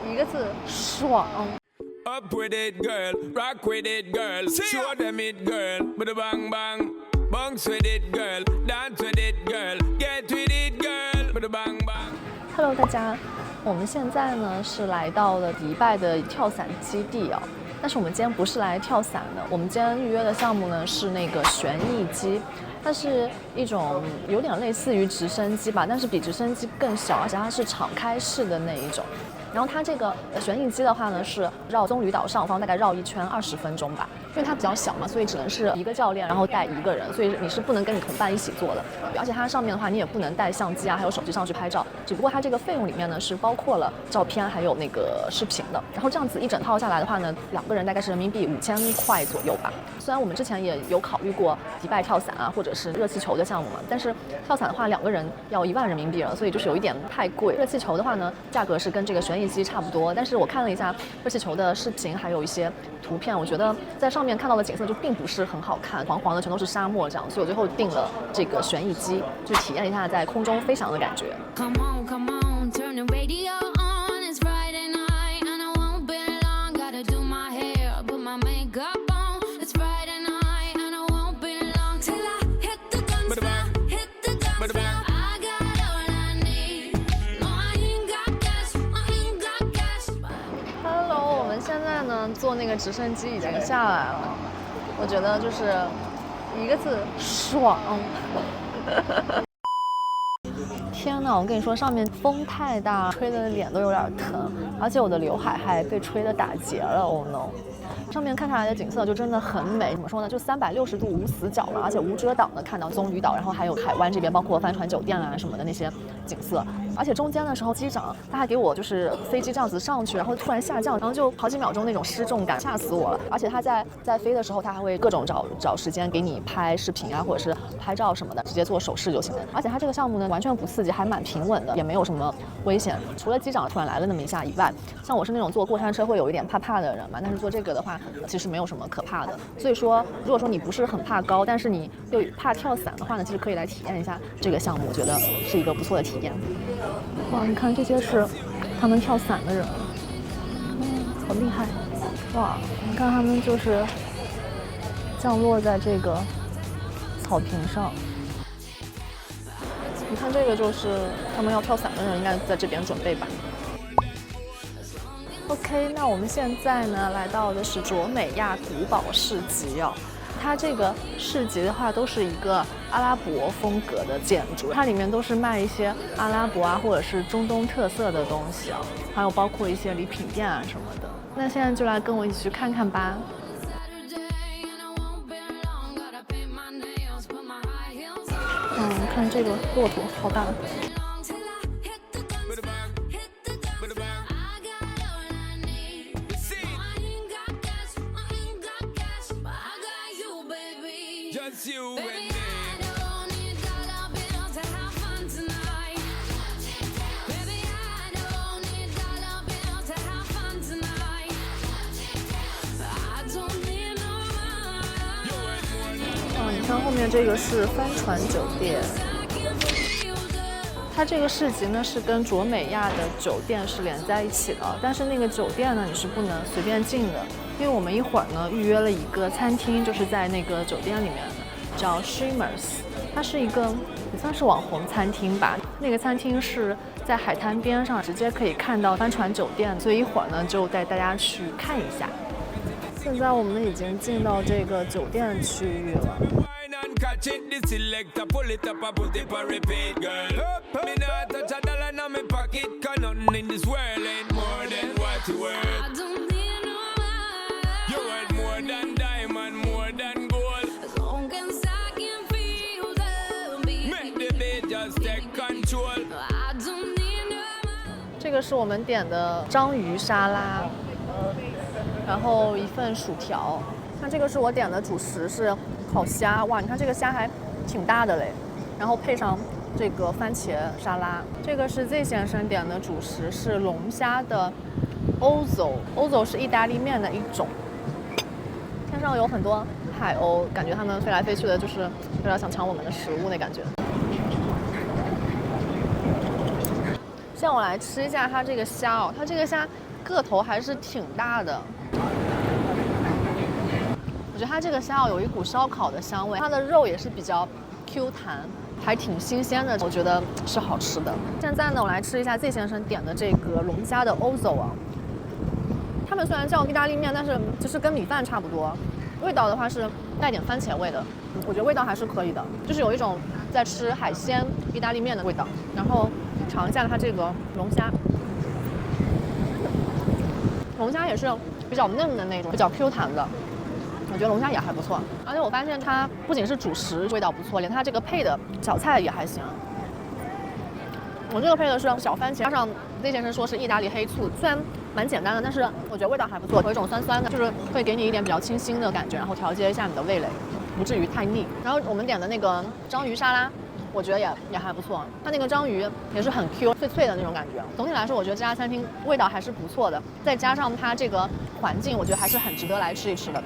一个字爽。Up with it, girl. Rock with it, girl. Show them it, girl. Bada bang bang. Bounce with it, girl. Dance with it, girl. Get with it, girl. Bada bang bang. Hello， 大家，我们现在呢是来到了迪拜的跳伞基地哦。但是我们今天不是来跳伞的，我们今天预约的项目呢是那个旋翼机。它是一种有点类似于直升机吧，但是比直升机更小，而且它是敞开式的那一种。然后它这个旋翼机的话呢，是绕棕榈岛上方大概绕一圈20分钟吧，因为它比较小嘛，所以只能是一个教练，然后带一个人，所以你是不能跟你同伴一起做的。而且它上面的话，你也不能带相机啊，还有手机上去拍照。只不过它这个费用里面呢，是包括了照片还有那个视频的。然后这样子一整套下来的话呢，2个人大概是人民币5000块左右吧。虽然我们之前也有考虑过迪拜跳伞啊，或者是热气球的项目嘛，但是跳伞的话2个人要1万人民币了，所以就是有一点太贵。热气球的话呢，价格是跟这个旋翼机差不多，但是我看了一下热气球的视频，还有一些图片，我觉得在上面看到的景色就并不是很好看，黄黄的全都是沙漠这样，所以我最后订了这个旋翼机，就体验一下在空中飞翔的感觉。Come on, come on, turn the radio on. It's Friday night and I won't be long. Gotta do my hair, put my makeup on. It's Friday night and I won't be long till I hit the dance floor, hit the dance floor. I got all I need. No, I ain't got cash, I ain't got cash. Hello， 我们现在呢坐那个直升机已经下来了，我觉得就是一个字爽。天哪，我跟你说，上面风太大，吹的脸都有点疼，而且我的刘海还被吹得打结了。Oh no！ 上面看下来的景色就真的很美，怎么说呢？就360度无死角嘛，而且无遮挡的看到棕榈岛，然后还有海湾这边，包括帆船酒店啊什么的那些景色。而且中间的时候，机长他还给我就是飞机这样子上去，然后突然下降，然后就好几秒钟那种失重感，吓死我了。而且他在飞的时候，他还会各种找时间给你拍视频啊，或者是拍照什么的，直接做手势就行了。而且他这个项目呢，完全不刺激，还蛮平稳的，也没有什么危险。除了机长突然来了那么一下以外，像我是那种坐过山车会有一点怕的人嘛，但是做这个的话，其实没有什么可怕的。所以说，如果说你不是很怕高，但是你又怕跳伞的话呢，其实可以来体验一下这个项目，我觉得是一个不错的体验。哇，你看这些是他们跳伞的人，好厉害！哇，你看他们就是降落在这个草坪上。你看这个就是他们要跳伞的人应该在这边准备吧。OK， 那我们现在呢来到的是卓美亚古堡市集哦。它这个市集的话都是一个阿拉伯风格的建筑，它里面都是卖一些阿拉伯啊或者是中东特色的东西啊，还有包括一些礼品店啊什么的。那现在就来跟我一起去看看吧。看这个骆驼好大。你看后面这个是帆船酒店，它这个市集呢是跟卓美亚的酒店是连在一起的，但是那个酒店呢你是不能随便进的，因为我们一会儿呢预约了一个餐厅，就是在那个酒店里面的，叫 Shimmers， 它是一个也算是网红餐厅吧。那个餐厅是在海滩边上，直接可以看到帆船酒店，所以一会儿呢就带大家去看一下。现在我们已经进到这个酒店区域了。Catch it, the selector, pull it up, I put it for repeat, girl. Me not touch a dollar in my pocket, 'cause nothing in this world ain't more than what you worth. I don't need no man. You worth more than diamond, more than gold. As long as I can feel the beat. Make the beat just take control. I don't need no man. 这个是我们点的章鱼沙拉，然后一份薯条。那这个是我点的主食是烤虾，哇，你看这个虾还挺大的嘞，然后配上这个番茄沙拉。这个是 Z 先生点的主食是龙虾的欧走是意大利面的一种。天上有很多海鸥，感觉它们飞来飞去的，就是有点想抢我们的食物那感觉。现在我来吃一下它这个虾哦，它这个虾个头还是挺大的。我觉得它这个虾有一股烧烤的香味，它的肉也是比较 Q 弹，还挺新鲜的，我觉得是好吃的。现在呢，我来吃一下 Z 先生点的这个龙虾的 Ozo 啊。他们虽然叫意大利面，但是其实跟米饭差不多，味道的话是带点番茄味的，我觉得味道还是可以的，就是有一种在吃海鲜意大利面的味道。然后尝一下它这个龙虾，龙虾也是比较嫩的那种，比较 Q 弹的。我觉得龙虾也还不错，而且我发现它不仅是主食味道不错，连它这个配的小菜也还行。我这个配的是小番茄，加上 Z 先生说是意大利黑醋，虽然蛮简单的，但是我觉得味道还不错，有一种酸酸的，就是会给你一点比较清新的感觉，然后调节一下你的味蕾，不至于太腻。然后我们点的那个章鱼沙拉，我觉得也还不错，它那个章鱼也是很 Q 脆脆的那种感觉。总体来说，我觉得这家餐厅味道还是不错的，再加上它这个环境，我觉得还是很值得来吃一吃的。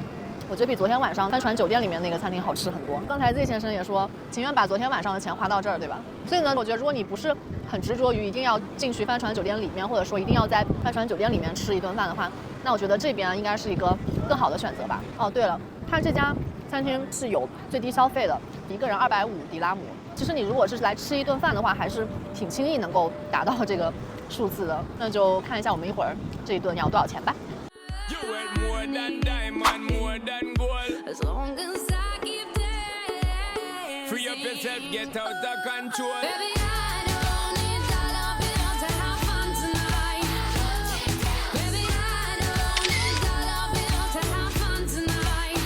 我觉得比昨天晚上帆船酒店里面那个餐厅好吃很多。刚才 Z 先生也说，情愿把昨天晚上的钱花到这儿，对吧？所以呢，我觉得如果你不是很执着于一定要进去帆船酒店里面，或者说一定要在帆船酒店里面吃一顿饭的话，那我觉得这边应该是一个更好的选择吧。哦，对了，它这家餐厅是有最低消费的，一个人250迪拉姆。其实你如果是来吃一顿饭的话，还是挺轻易能够达到这个数字的。那就看一下我们一会儿这一顿要多少钱吧。As long as I keep dancing. Free up yourself, get out of control. Baby, I don't need dollar bills to have fun tonight. Baby, I don't need dollar bills to have fun tonight.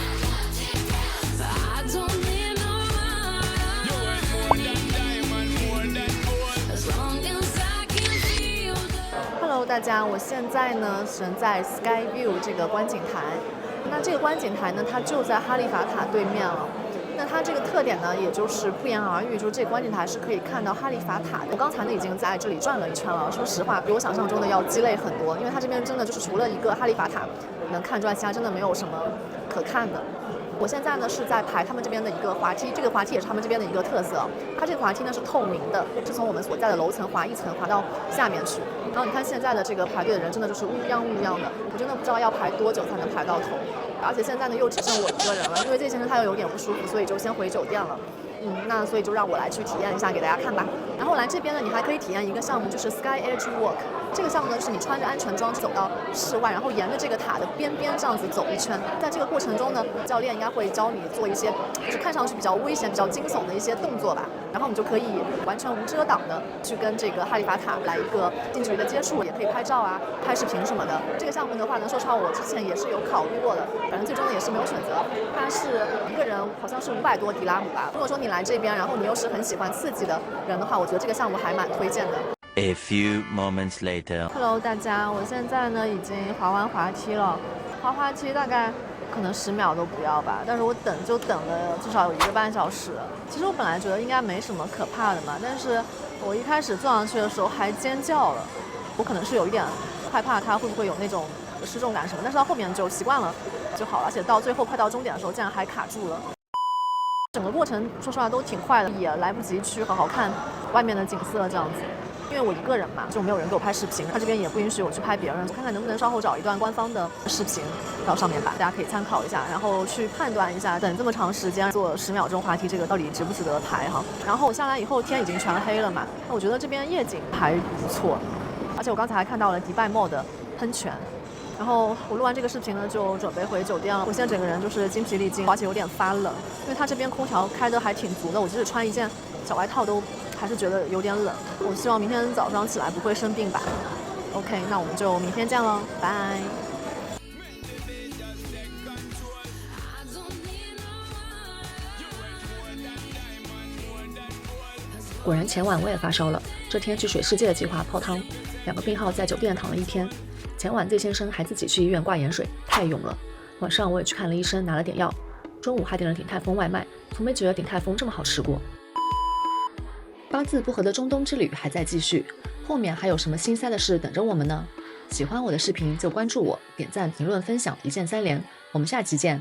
But I don't need no You money. want more than diamond, more than gold. As long as I can feel the Hello， 大家，我现在呢身在 Skyview 这个观景台。那这个观景台呢，它就在哈利法塔对面了。那它这个特点呢，也就是不言而喻，就是这个观景台是可以看到哈利法塔的。我刚才呢已经在这里转了一圈了，说实话，比我想象中的要鸡肋很多，因为它这边真的就是除了一个哈利法塔能看之外，其他真的没有什么可看的。我现在呢是在排他们这边的一个滑梯，这个滑梯也是他们这边的一个特色。它这个滑梯呢是透明的，是从我们所在的楼层滑一层滑到下面去。然后你看现在的这个排队的人真的就是乌泱乌泱的，我真的不知道要排多久才能排到头。而且现在呢又只剩我一个人了，因为这先生他又有点不舒服，所以就先回酒店了。那所以就让我来去体验一下给大家看吧。然后来这边呢，你还可以体验一个项目，就是 Sky Edge Walk。这个项目呢，是你穿着安全装走到室外，然后沿着这个塔的边边这样子走一圈。在这个过程中呢，教练应该会教你做一些就是看上去比较危险、比较惊悚的一些动作吧。然后你就可以完全无遮挡的去跟这个哈利法塔来一个近距离的接触，也可以拍照啊、拍视频什么的。这个项目的话呢，说实话我之前也是有考虑过的，反正最终呢也是没有选择。它是一个人好像是500多迪拉姆吧。如果说你来这边，然后你又是很喜欢刺激的人的话，我觉得这个项目还蛮推荐的。A few moments later. Hello， 大家，我现在呢已经滑完滑梯了，滑梯大概可能10秒都不要吧，但是我等了至少有1个半小时。其实我本来觉得应该没什么可怕的嘛，但是我一开始坐上去的时候还尖叫了，我可能是有一点害怕它会不会有那种失重感什么，但是到后面就习惯了就好了，而且到最后快到终点的时候竟然还卡住了。整个过程说实话都挺快的，也来不及去好好看外面的景色这样子。因为我一个人嘛，就没有人给我拍视频，他这边也不允许我去拍别人，看看能不能稍后找一段官方的视频到上面吧，大家可以参考一下，然后去判断一下，等这么长时间坐10秒钟滑梯这个到底值不值得拍哈。然后我下来以后天已经全黑了嘛，那我觉得这边夜景还不错，而且我刚才还看到了迪拜 Mall 的喷泉。然后我录完这个视频呢，就准备回酒店了。我现在整个人就是精疲力尽，而且有点发冷，因为它这边空调开得还挺足的，我即使穿一件小外套都还是觉得有点冷。我希望明天早上起来不会生病吧。OK， 那我们就明天见喽，拜。果然前晚我也发烧了，这天去水世界的计划泡汤，2个病号在酒店躺了1天。前晚 Z 先生还自己去医院挂盐水，太勇了。晚上我也去看了医生，拿了点药。中午还点了鼎泰丰外卖，从没觉得鼎泰丰这么好吃过。八字不合的中东之旅还在继续，后面还有什么心塞的事等着我们呢？喜欢我的视频就关注我，点赞、评论、分享，一键3连。我们下期见。